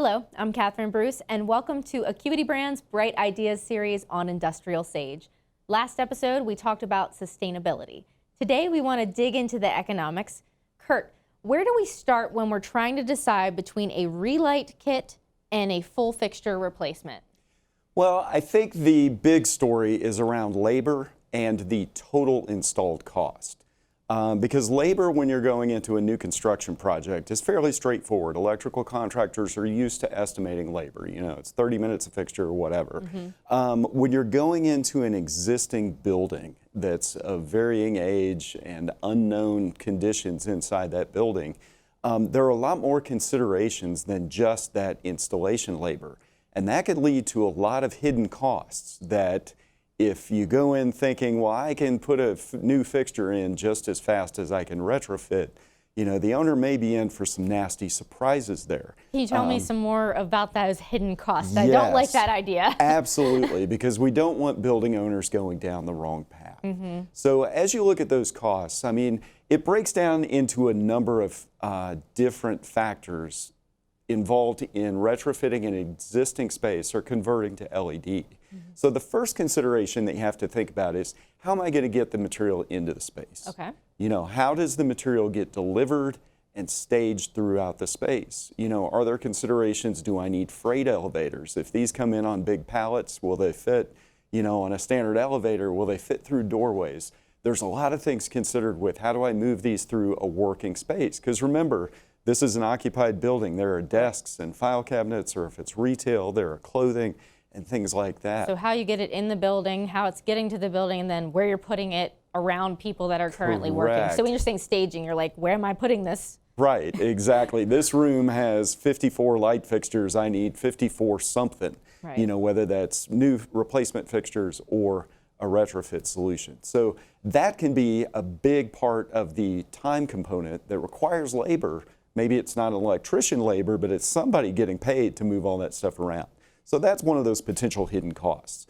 Hello, I'm Catherine Bruce, and welcome to Acuity Brand's Bright Ideas series on Industrial Sage. Last episode, we talked about sustainability. Today, we want to dig into the economics. Kurt, where do we start when we're trying to decide between a relight kit and a full fixture replacement? Well, I think the big story is around labor and the total installed cost. Because labor, when you're going into a new construction project, is fairly straightforward. Electrical contractors are used to estimating labor. You know, it's 30 minutes a fixture or whatever. When you're going into an existing building that's of varying age and unknown conditions inside that building, there are a lot more considerations than just that installation labor. And that could lead to a lot of hidden costs that if you go in thinking, well, I can put a new fixture in just as fast as I can retrofit, you know, the owner may be in for some nasty surprises there. Can you tell me some more about those hidden costs? I don't like that idea. Absolutely, because we don't want building owners going down the wrong path. So as you look at those costs, I mean, it breaks down into a number of different factors involved in retrofitting an existing space or converting to LED. So the first consideration that you have to think about is, how am I going to get the material into the space? Okay. You know, how does the material get delivered and staged throughout the space? You know, are there considerations, do I need freight elevators? If these come in on big pallets, will they fit, you know, on a standard elevator? Will they fit through doorways? There's a lot of things considered with how do I move these through a working space? Because remember, this is an occupied building. There are desks and file cabinets, or if it's retail, there are clothing and things like that. So how you get it in the building, how it's getting to the building, and then where you're putting it around people that are currently working. So when you're saying staging, you're like, where am I putting this? Right, exactly. This room has 54 light fixtures. I need 54 something, you know, whether that's new replacement fixtures or a retrofit solution. So that can be a big part of the time component that requires labor. Maybe it's not an electrician labor, but it's somebody getting paid to move all that stuff around. So that's one of those potential hidden costs.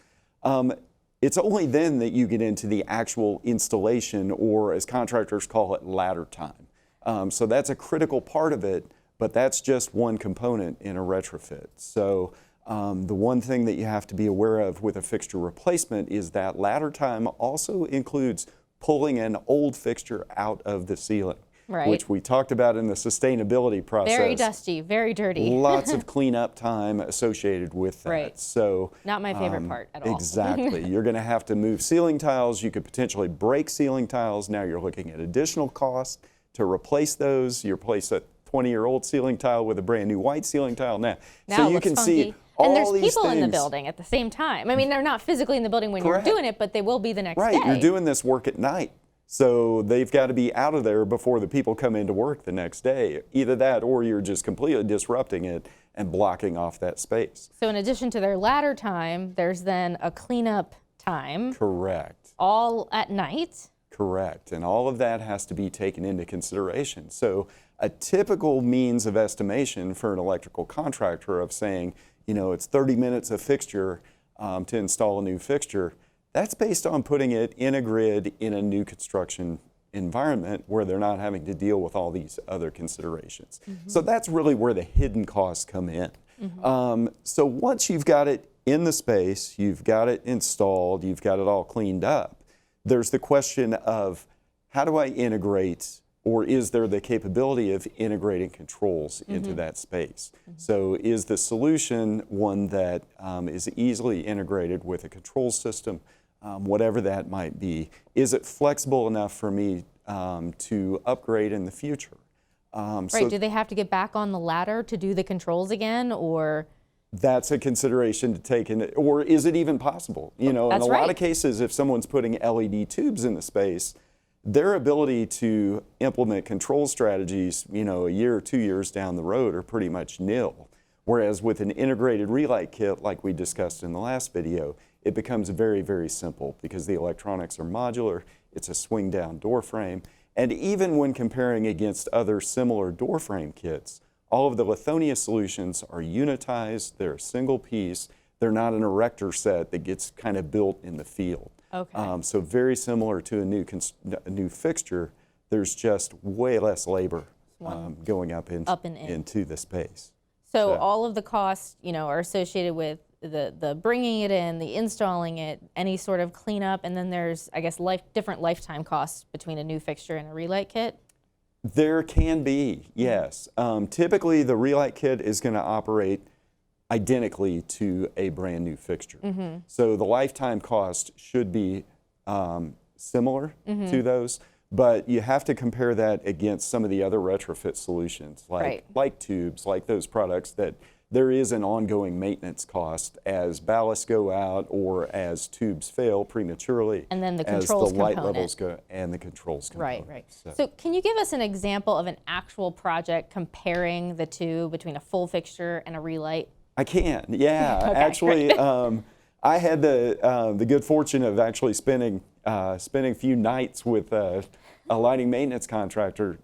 It's only then that you get into the actual installation, or as contractors call it, ladder time. So that's a critical part of it, but that's just one component in a retrofit. So the one thing that you have to be aware of with a fixture replacement is that ladder time also includes pulling an old fixture out of the ceiling. Which we talked about in the sustainability process. Very dusty, very dirty. Lots of cleanup time associated with that. So not my favorite part at all. Exactly. You're going to have to move ceiling tiles. You could potentially break ceiling tiles. Now you're looking at additional costs to replace those. You replace a 20-year-old ceiling tile with a brand new white ceiling tile. Now so you can see all and there's these people things in the building at the same time. I mean, they're not physically in the building when you're doing it, but they will be the next day. Right. You're doing this work at night. So they've got to be out of there before the people come into work the next day. Either that, or you're just completely disrupting it and blocking off that space. So in addition to their ladder time, there's then a cleanup time. Correct. All at night. Correct. And all of that has to be taken into consideration. So a typical means of estimation for an electrical contractor of saying, you know, it's 30 minutes a fixture to install a new fixture. That's based on putting it in a grid in a new construction environment where they're not having to deal with all these other considerations. So that's really where the hidden costs come in. So once you've got it in the space, you've got it installed, you've got it all cleaned up, there's the question of, how do I integrate, or is there the capability of integrating controls into that space? So is the solution one that is easily integrated with a control system, whatever that might be? Is it flexible enough for me to upgrade in the future? So do they have to get back on the ladder to do the controls again, or? That's a consideration to take in, or is it even possible? You know, in a lot of cases, if someone's putting LED tubes in the space, their ability to implement control strategies, you know, a year or 2 years down the road are pretty much nil. Whereas with an integrated relight kit, like we discussed in the last video, it becomes very, very simple because the electronics are modular, it's a swing down door frame, and even when comparing against other similar door frame kits, all of the Lithonia solutions are unitized, they're a single piece, they're not an erector set that gets kind of built in the field. So very similar to a new fixture, there's just way less labor going up into the space. So all of the costs, are associated with the bringing it in, the installing it, any sort of cleanup, and then there's, I guess, different lifetime costs between a new fixture and a relight kit? There can be, yes. Typically, the relight kit is going to operate identically to a brand new fixture. So the lifetime cost should be similar to those, but you have to compare that against some of the other retrofit solutions, like tubes, like those products that there is an ongoing maintenance cost as ballasts go out or as tubes fail prematurely. And then the controls as the light component. levels go and the controls component. Right. So can you give us an example of an actual project comparing the two between a full fixture and a relight? I can, yeah. Okay, actually, I had the good fortune of actually spending a few nights with a lighting maintenance contractor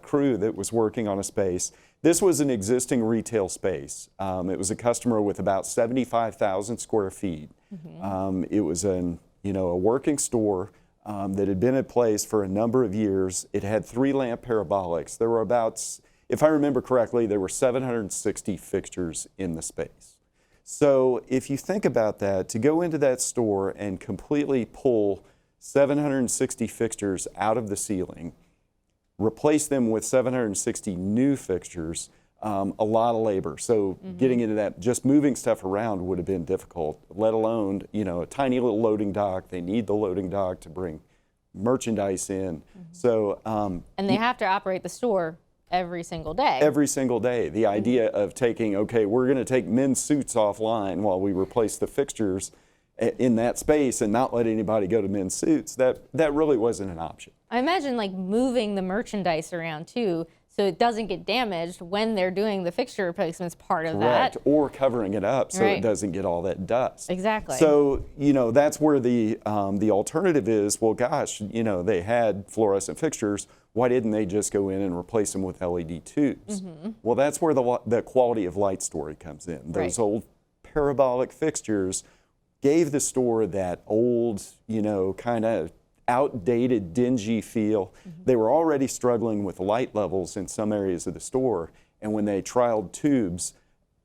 crew that was working on a space. This was an existing retail space. It was a customer with about 75,000 square feet. It was a working store that had been in place for a number of years. It had 3 lamp parabolics. There were about, if I remember correctly, there were 760 fixtures in the space. So if you think about that, to go into that store and completely pull 760 fixtures out of the ceiling, replace them with 760 new fixtures, a lot of labor. So getting into that, just moving stuff around would have been difficult, let alone, a tiny little loading dock. They need the loading dock to bring merchandise in. So, and they have to operate the store every single day. Every single day. The idea of taking, okay, we're going to take men's suits offline while we replace the fixtures in that space and not let anybody go to men's suits, that really wasn't an option. I imagine moving the merchandise around too, so it doesn't get damaged when they're doing the fixture replacements, part of Correct. that. Or covering it up so it doesn't get all that dust. Exactly. So, that's where the alternative is, well, gosh, they had fluorescent fixtures. Why didn't they just go in and replace them with LED tubes? Well, that's where the quality of light story comes in. Those old parabolic fixtures gave the store that old, kind of outdated, dingy feel. They were already struggling with light levels in some areas of the store, and when they trialed tubes,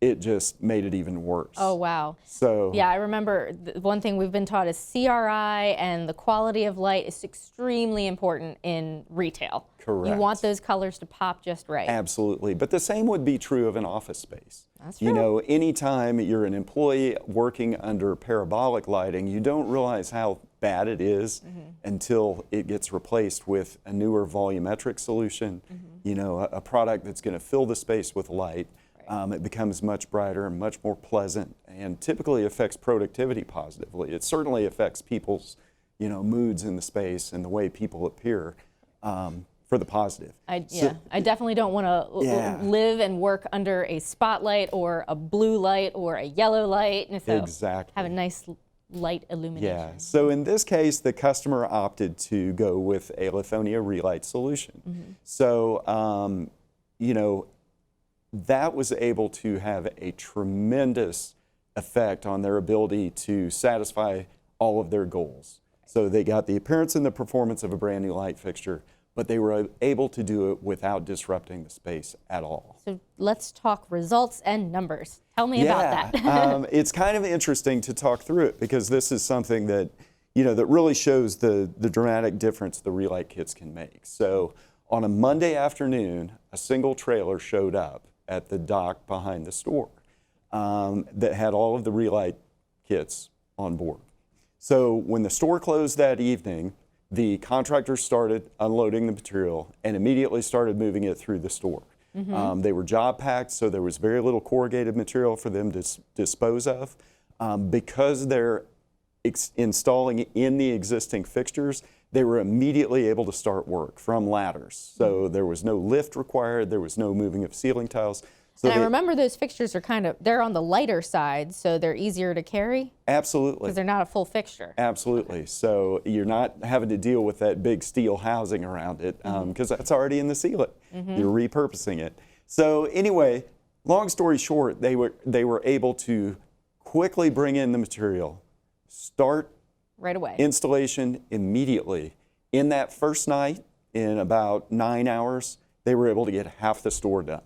it just made it even worse. Oh, wow. So yeah, I remember one thing we've been taught is CRI, and the quality of light is extremely important in retail. Correct. You want those colors to pop just right. Absolutely. But the same would be true of an office space. That's true. Anytime you're an employee working under parabolic lighting, you don't realize how bad it is until it gets replaced with a newer volumetric solution, a product that's going to fill the space with light. It becomes much brighter and much more pleasant, and typically affects productivity positively. It certainly affects people's, moods in the space and the way people appear for the positive. I definitely don't want to live and work under a spotlight or a blue light or a yellow light. And so exactly. Have a nice light illumination. Yeah. So in this case, the customer opted to go with a Lithonia Relight solution. So, that was able to have a tremendous effect on their ability to satisfy all of their goals. So they got the appearance and the performance of a brand new light fixture, but they were able to do it without disrupting the space at all. So let's talk results and numbers. Tell me about that. It's kind of interesting to talk through it because this is something that, that really shows the dramatic difference the Relight kits can make. So on a Monday afternoon, a single trailer showed up at the dock behind the store that had all of the Relight kits on board. So when the store closed that evening, the contractors started unloading the material and immediately started moving it through the store. They were job packed, so there was very little corrugated material for them to dispose of. Because they're installing in the existing fixtures, they were immediately able to start work from ladders. So there was no lift required, there was no moving of ceiling tiles. So and I remember those fixtures are they're on the lighter side, so they're easier to carry? Absolutely. Because they're not a full fixture. Absolutely. So you're not having to deal with that big steel housing around it, because that's already in the ceiling. You're repurposing it. So anyway, long story short, they were able to quickly bring in the material, start right away. Installation immediately. In that first night, in about 9 hours, they were able to get half the store done.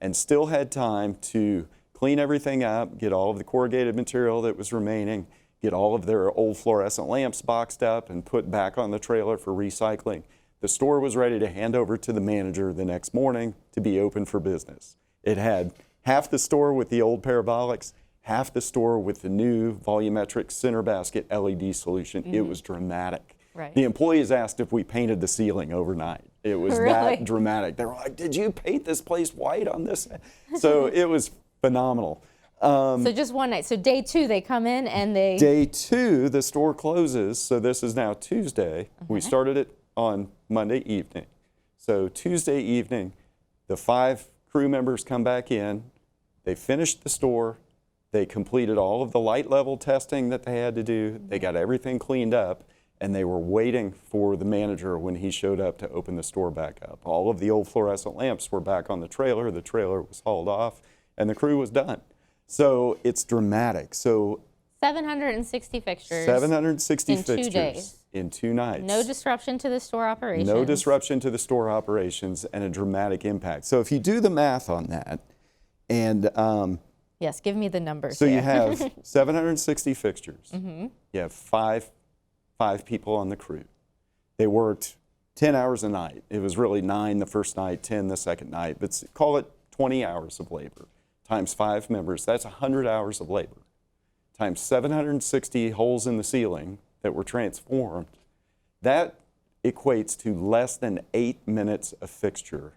and still had time to clean everything up, get all of the corrugated material that was remaining, get all of their old fluorescent lamps boxed up and put back on the trailer for recycling. The store was ready to hand over to the manager the next morning to be open for business. It had half the store with the old parabolics, half the store with the new volumetric center basket LED solution. It was dramatic. Right. The employees asked if we painted the ceiling overnight. It was Really? that dramatic. They were like, "Did you paint this place white on this?" So it was phenomenal. So just one night. So day 2, they come in and they... Day 2, the store closes. So this is now Tuesday. We started it on Monday evening. So Tuesday evening, the 5 crew members come back in. They finished the store. They completed all of the light level testing that they had to do. They got everything cleaned up, and they were waiting for the manager when he showed up to open the store back up. All of the old fluorescent lamps were back on the trailer was hauled off, and the crew was done. So it's dramatic. So 760 fixtures. 760 in 2 fixtures days. in 2 nights. No disruption to the store operations. No disruption to the store operations, and a dramatic impact. So if you do the math on that, and Yes, give me the numbers. so here. you have 760 fixtures. You have five people on the crew. They worked 10 hours a night. It was really 9 the first night, 10 the second night, but call it 20 hours of labor times 5 members. That's 100 hours of labor times 760 holes in the ceiling that were transformed. That equates to less than 8 minutes of fixture,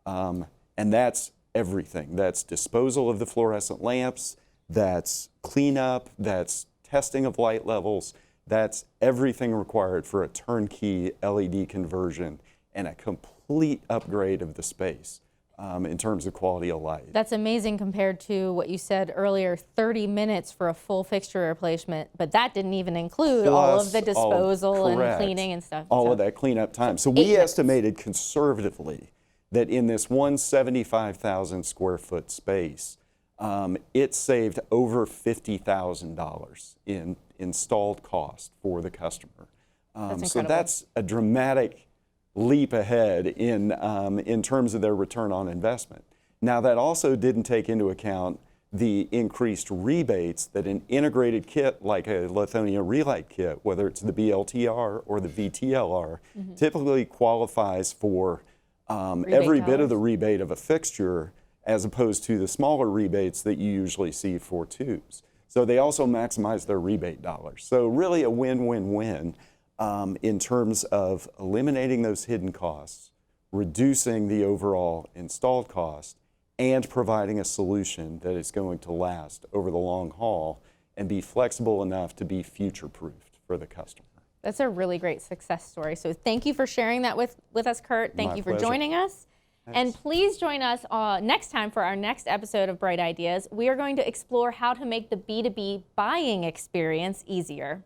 and that's everything. That's disposal of the fluorescent lamps, that's cleanup, that's testing of light levels, that's everything required for a turnkey LED conversion and a complete upgrade of the space in terms of quality of light. That's amazing compared to what you said earlier, 30 minutes for a full fixture replacement, but that didn't even include all of the disposal and cleaning and stuff. All of that cleanup time. So we estimated conservatively that in this 175,000 square foot space, it saved over $50,000 in installed cost for the customer. So that's a dramatic leap ahead in terms of their return on investment. Now that also didn't take into account the increased rebates that an integrated kit like a Lithonia Relight kit, whether it's the BLTR or the VTLR, typically qualifies for every bit of the rebate of a fixture, as opposed to the smaller rebates that you usually see for tubes. So they also maximize their rebate dollars. So really a win-win-win in terms of eliminating those hidden costs, reducing the overall installed cost, and providing a solution that is going to last over the long haul and be flexible enough to be future-proofed for the customer. That's a really great success story. So thank you for sharing that with us, Kurt. Thank you for joining us. And please join us next time for our next episode of Bright Ideas. We are going to explore how to make the B2B buying experience easier.